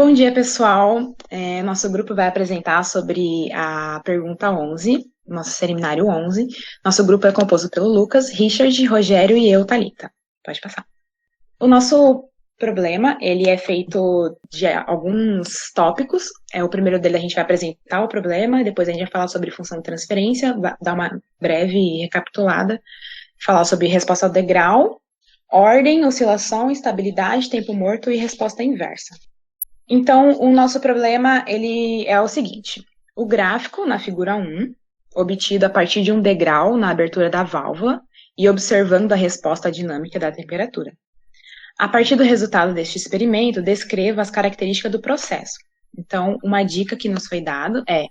Bom dia, pessoal. Nosso grupo vai apresentar sobre a pergunta 11, nosso seminário 11. Nosso grupo é composto pelo Lucas, Richard, Rogério e eu, Thalita. Pode passar. O nosso problema, ele é feito de alguns tópicos. O primeiro dele a gente vai apresentar o problema, depois a gente vai falar sobre função de transferência, dar uma breve recapitulada, falar sobre resposta ao degrau, ordem, oscilação, estabilidade, tempo morto e resposta inversa. Então, o nosso problema, ele é o seguinte: o gráfico na figura 1, obtido a partir de um degrau na abertura da válvula e observando a resposta dinâmica da temperatura. A partir do resultado deste experimento, descreva as características do processo. Então, uma dica que nos foi dado é: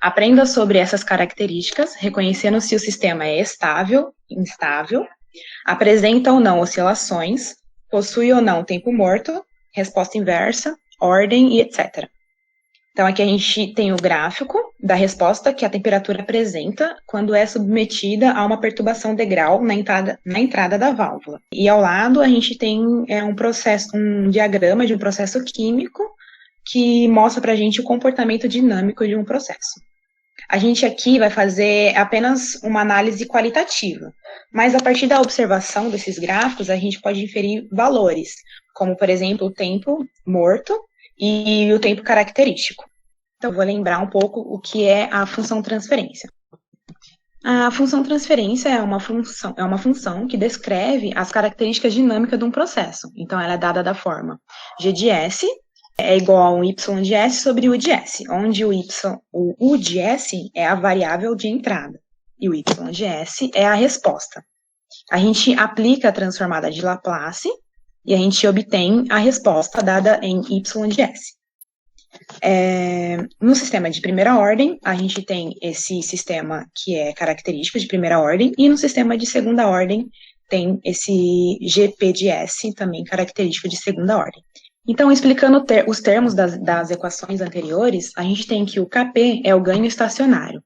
aprenda sobre essas características, reconhecendo se o sistema é estável, instável, apresenta ou não oscilações, possui ou não tempo morto, resposta inversa, ordem e etc. Então, aqui a gente tem o gráfico da resposta que a temperatura apresenta quando é submetida a uma perturbação degrau na entrada da válvula. E ao lado a gente tem um diagrama de um processo químico que mostra para a gente o comportamento dinâmico de um processo. A gente aqui vai fazer apenas uma análise qualitativa, mas a partir da observação desses gráficos a gente pode inferir valores, como, por exemplo, o tempo morto e o tempo característico. Então, eu vou lembrar um pouco o que é a função transferência. A função transferência é uma função que descreve as características dinâmicas de um processo. Então, ela é dada da forma g de s é igual a um y de s sobre u de s, onde o u de s é a variável de entrada e o y de s é a resposta. A gente aplica a transformada de Laplace e a gente obtém a resposta dada em y de s. No sistema de primeira ordem, a gente tem esse sistema que é característico de primeira ordem, e no sistema de segunda ordem tem esse GP de S, também característico de segunda ordem. Então, explicando os termos das equações anteriores, a gente tem que o Kp é o ganho estacionário.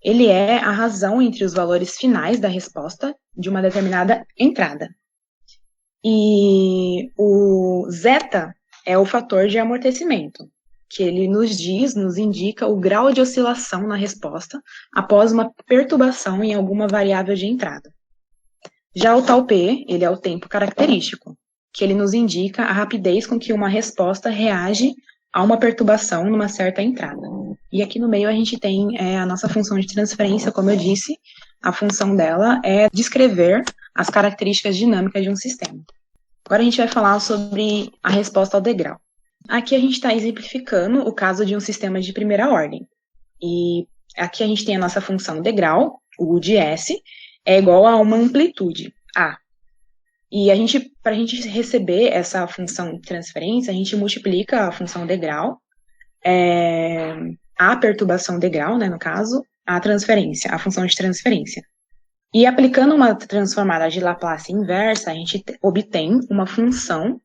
Ele é a razão entre os valores finais da resposta de uma determinada entrada. E o zeta é o fator de amortecimento, que ele nos indica o grau de oscilação na resposta após uma perturbação em alguma variável de entrada. Já o tal P, ele é o tempo característico, que ele nos indica a rapidez com que uma resposta reage a uma perturbação numa certa entrada. E aqui no meio a gente tem a nossa função de transferência, como eu disse, a função dela é descrever as características dinâmicas de um sistema. Agora a gente vai falar sobre a resposta ao degrau. Aqui a gente está exemplificando o caso de um sistema de primeira ordem. E aqui a gente tem a nossa função degrau, o U de S, é igual a uma amplitude, A. E para a gente receber essa função de transferência, a gente multiplica a função degrau, a perturbação degrau, né, no caso, a transferência, a função de transferência. E aplicando uma transformada de Laplace inversa, a gente obtém uma função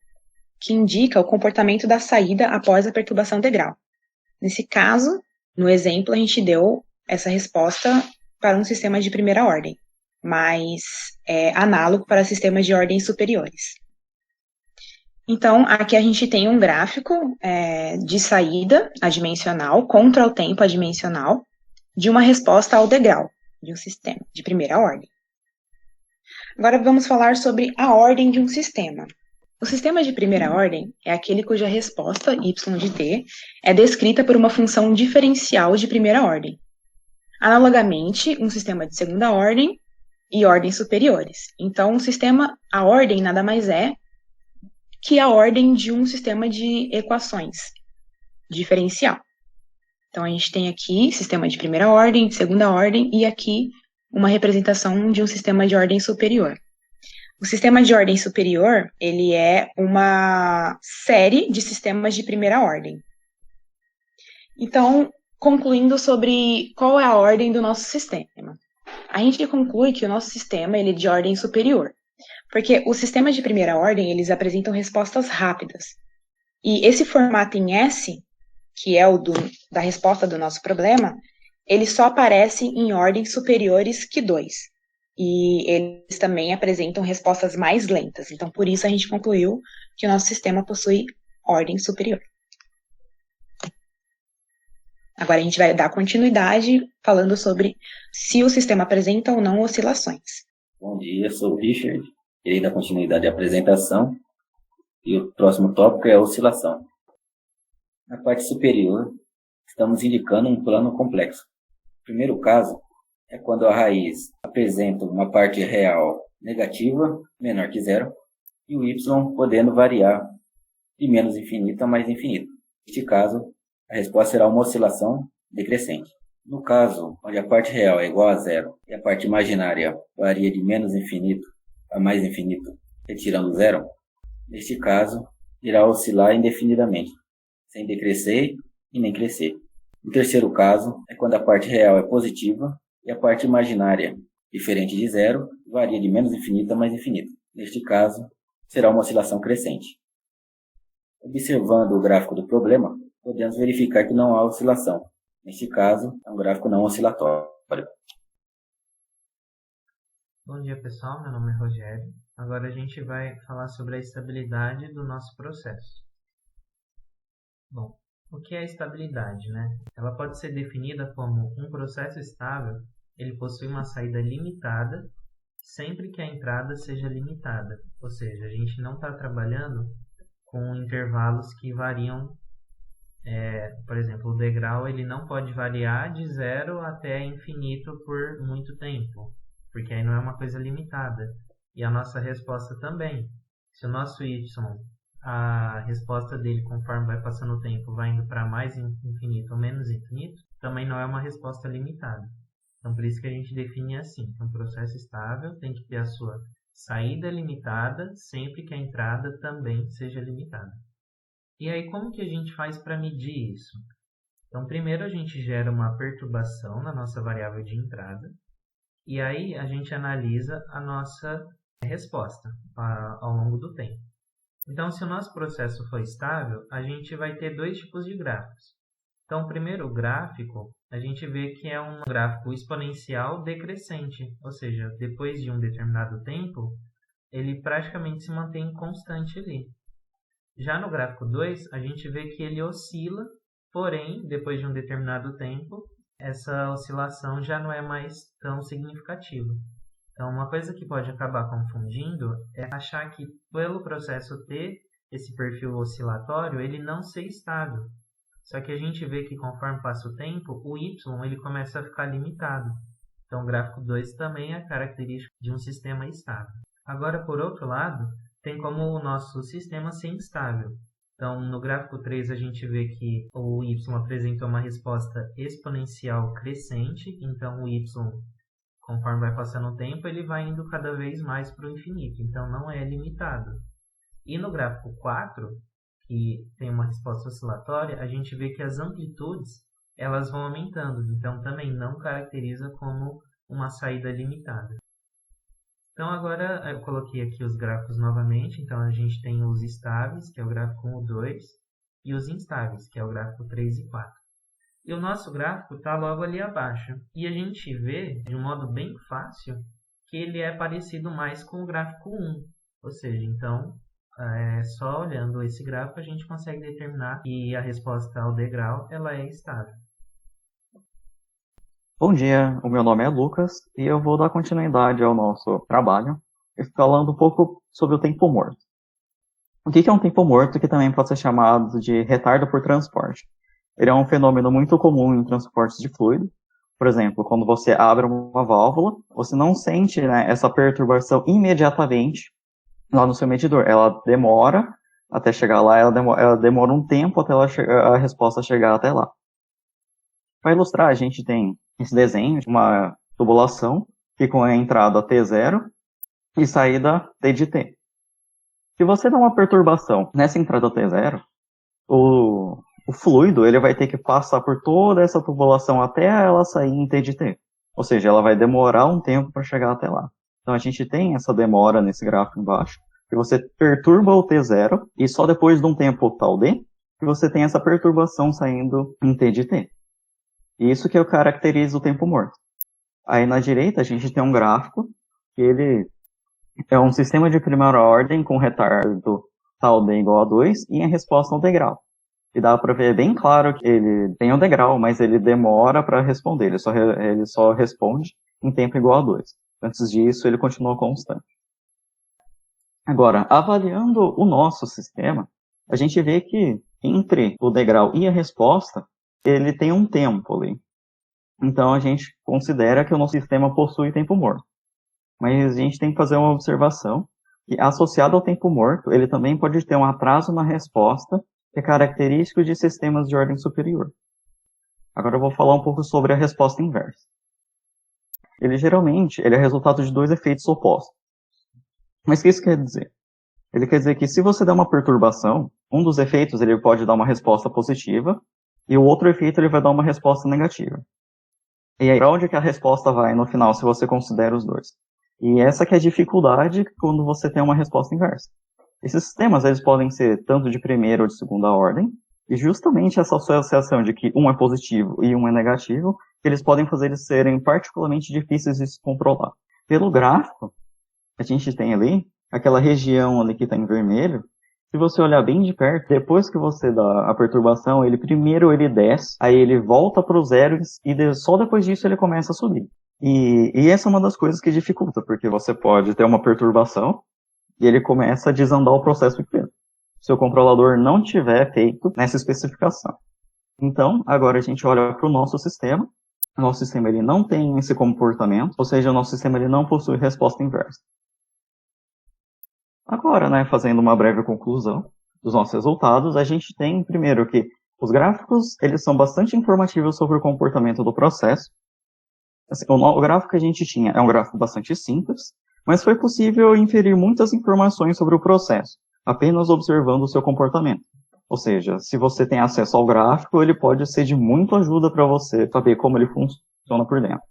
que indica o comportamento da saída após a perturbação degrau. Nesse caso, no exemplo, a gente deu essa resposta para um sistema de primeira ordem, mas é análogo para sistemas de ordens superiores. Então, aqui a gente tem um gráfico de saída adimensional contra o tempo adimensional de uma resposta ao degrau de um sistema de primeira ordem. Agora vamos falar sobre a ordem de um sistema. O sistema de primeira ordem é aquele cuja resposta, y de t, é descrita por uma função diferencial de primeira ordem. Analogamente, um sistema de segunda ordem e ordens superiores. Então, a ordem nada mais é que a ordem de um sistema de equações diferencial. Então, a gente tem aqui sistema de primeira ordem, de segunda ordem, e aqui uma representação de um sistema de ordem superior. O sistema de ordem superior, ele é uma série de sistemas de primeira ordem. Então, concluindo sobre qual é a ordem do nosso sistema. A gente conclui que o nosso sistema ele é de ordem superior, porque os sistemas de primeira ordem, eles apresentam respostas rápidas. E esse formato em S, que é o da resposta do nosso problema, ele só aparece em ordens superiores que 2. E eles também apresentam respostas mais lentas. Então, por isso a gente concluiu que o nosso sistema possui ordem superior. Agora a gente vai dar continuidade falando sobre se o sistema apresenta ou não oscilações. Bom dia, sou o Richard, irei dar continuidade à apresentação e o próximo tópico é a oscilação. Na parte superior, estamos indicando um plano complexo. O primeiro caso é quando a raiz apresenta uma parte real negativa, menor que zero, e o y podendo variar de menos infinito a mais infinito. Neste caso, a resposta será uma oscilação decrescente. No caso, onde a parte real é igual a zero e a parte imaginária varia de menos infinito a mais infinito, retirando zero, neste caso, irá oscilar indefinidamente, sem decrescer e nem crescer. O terceiro caso é quando a parte real é positiva e a parte imaginária, diferente de zero, varia de menos infinito a mais infinito. Neste caso, será uma oscilação crescente. Observando o gráfico do problema, podemos verificar que não há oscilação. Neste caso, é um gráfico não oscilatório. Bom dia, pessoal. Meu nome é Rogério. Agora a gente vai falar sobre a estabilidade do nosso processo. Bom, o que é a estabilidade, né? Ela pode ser definida como um processo estável, ele possui uma saída limitada, sempre que a entrada seja limitada. Ou seja, a gente não está trabalhando com intervalos que variam. Por exemplo, o degrau ele não pode variar de zero até infinito por muito tempo, porque aí não é uma coisa limitada. E a nossa resposta também. Se o nosso y, a resposta dele conforme vai passando o tempo, vai indo para mais infinito ou menos infinito, também não é uma resposta limitada. Então, por isso que a gente define assim, que um processo estável tem que ter a sua saída limitada, sempre que a entrada também seja limitada. E aí, como que a gente faz para medir isso? Então, primeiro a gente gera uma perturbação na nossa variável de entrada, e aí a gente analisa a nossa resposta ao longo do tempo. Então, se o nosso processo for estável, a gente vai ter dois tipos de gráficos. Então, o primeiro gráfico, a gente vê que é um gráfico exponencial decrescente, ou seja, depois de um determinado tempo, ele praticamente se mantém constante ali. Já no gráfico 2, a gente vê que ele oscila, porém, depois de um determinado tempo, essa oscilação já não é mais tão significativa. Então, uma coisa que pode acabar confundindo é achar que, pelo processo ter esse perfil oscilatório, ele não ser estável. Só que a gente vê que, conforme passa o tempo, o y ele começa a ficar limitado. Então, o gráfico 2 também é característico de um sistema estável. Agora, por outro lado, tem como o nosso sistema ser instável. Então, no gráfico 3, a gente vê que o y apresenta uma resposta exponencial crescente. Então, o y, conforme vai passando o tempo, ele vai indo cada vez mais para o infinito. Então, não é limitado. E no gráfico 4, que tem uma resposta oscilatória, a gente vê que as amplitudes elas vão aumentando. Então, também não caracteriza como uma saída limitada. Então, agora eu coloquei aqui os gráficos novamente. Então, a gente tem os estáveis, que é o gráfico 1 e 2, e os instáveis, que é o gráfico 3 e 4. E o nosso gráfico está logo ali abaixo. E a gente vê, de um modo bem fácil, que ele é parecido mais com o gráfico 1. Ou seja, então, só olhando esse gráfico, a gente consegue determinar que a resposta ao degrau ela é estável. Bom dia, o meu nome é Lucas e eu vou dar continuidade ao nosso trabalho, falando um pouco sobre o tempo morto. O que é um tempo morto, que também pode ser chamado de retardo por transporte? Ele é um fenômeno muito comum em transportes de fluido. Por exemplo, quando você abre uma válvula, você não sente, né, essa perturbação imediatamente lá no seu medidor. Ela demora até chegar lá, ela demora um tempo até a resposta chegar até lá. Para ilustrar, a gente tem esse desenho de uma tubulação que com a entrada T0 e saída T de T. Se você dá uma perturbação nessa entrada T0, o fluido ele vai ter que passar por toda essa tubulação até ela sair em T de T. Ou seja, ela vai demorar um tempo para chegar até lá. Então a gente tem essa demora nesse gráfico embaixo, que você perturba o T0 e só depois de um tempo tal D, que você tem essa perturbação saindo em T de T. E isso que caracteriza o tempo morto. Aí na direita a gente tem um gráfico que ele é um sistema de primeira ordem com retardo tal D igual a 2 e a resposta ao degrau. E dá para ver bem claro que ele tem um degrau, mas ele demora para responder. Ele só responde em tempo igual a 2. Antes disso, ele continua constante. Agora, avaliando o nosso sistema, a gente vê que entre o degrau e a resposta, ele tem um tempo ali. Então, a gente considera que o nosso sistema possui tempo morto. Mas a gente tem que fazer uma observação que, associado ao tempo morto, ele também pode ter um atraso na resposta, que é característico de sistemas de ordem superior. Agora eu vou falar um pouco sobre a resposta inversa. Ele geralmente é resultado de 2 efeitos opostos. Mas o que isso quer dizer? Ele quer dizer que se você der uma perturbação, um dos efeitos ele pode dar uma resposta positiva, e o outro efeito ele vai dar uma resposta negativa. E aí, para onde que a resposta vai no final, se você considera os dois? E essa que é a dificuldade quando você tem uma resposta inversa. Esses sistemas eles podem ser tanto de primeira ou de segunda ordem, e justamente essa associação de que um é positivo e um é negativo, eles podem fazer eles serem particularmente difíceis de se controlar. Pelo gráfico, a gente tem ali, aquela região ali que está em vermelho, se você olhar bem de perto, depois que você dá a perturbação, ele primeiro ele desce, aí ele volta para o zero e só depois disso ele começa a subir. E essa é uma das coisas que dificulta, porque você pode ter uma perturbação e ele começa a desandar o processo inteiro. Se o controlador não tiver feito nessa especificação. Então, agora a gente olha para o nosso sistema. O nosso sistema ele não tem esse comportamento, ou seja, o nosso sistema ele não possui resposta inversa. Agora, fazendo uma breve conclusão dos nossos resultados, a gente tem, primeiro, que os gráficos eles são bastante informativos sobre o comportamento do processo. Assim, o gráfico que a gente tinha é um gráfico bastante simples, mas foi possível inferir muitas informações sobre o processo, apenas observando o seu comportamento. Ou seja, se você tem acesso ao gráfico, ele pode ser de muita ajuda para você saber como ele funciona por dentro.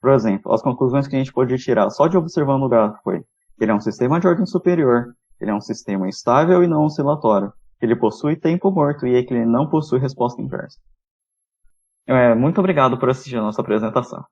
Por exemplo, as conclusões que a gente pode tirar só de observando o gráfico foi: ele é um sistema de ordem superior, ele é um sistema estável e não oscilatório, ele possui tempo morto e ele não possui resposta inversa. Muito obrigado por assistir a nossa apresentação.